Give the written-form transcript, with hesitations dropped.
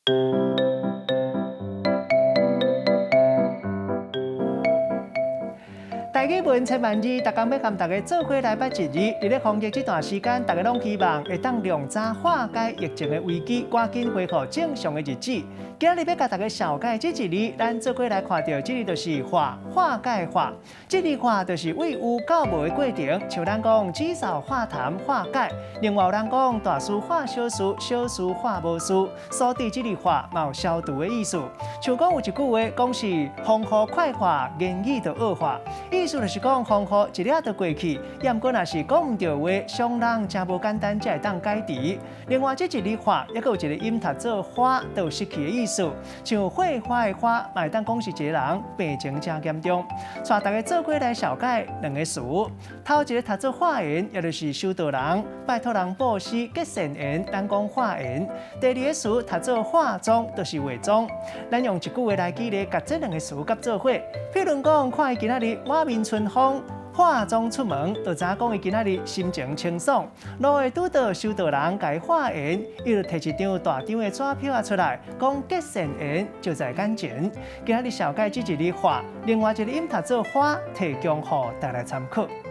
大家文千万字，大家要跟大家做伙来捌一字。伫咧防疫这段时间，大家拢希望会当量早化解疫情的危机，赶紧恢复正常的日子。今日要甲大家小解这一字，咱做伙来看到这里就是化解化。这字化就是为有到无的过程，像咱讲指手画谈化解。另外有人讲大事化小事，小事化无事，所以这字化嘛有消毒的意思。像讲有一句话讲是风雨快化，言语就恶化。意思就是讲，风雨一粒就过去，也毋过若是讲唔对话，伤人真无简单，才会当解除。另外，这一字化，还有一个音读做花，都有失去的意思。像会花的花，嘛会当讲是一个人病情真严重。带大家做伙来小解两个词。头一个读做化缘，也就是修道人拜托人布施结善缘，咱讲化缘。第二个词读做化妆，就是化妆。咱用一句话来举例，甲这两个词夹做伙。譬如讲，看伊今仔日满面春风，化妆出门，就知讲伊今仔日心情清爽。路会拄到修道人甲伊化缘，伊就摕一张大张的纸票出来，讲结善缘就在眼前。今仔日小解这一字化，另外一个音读做花，提供予大家参考。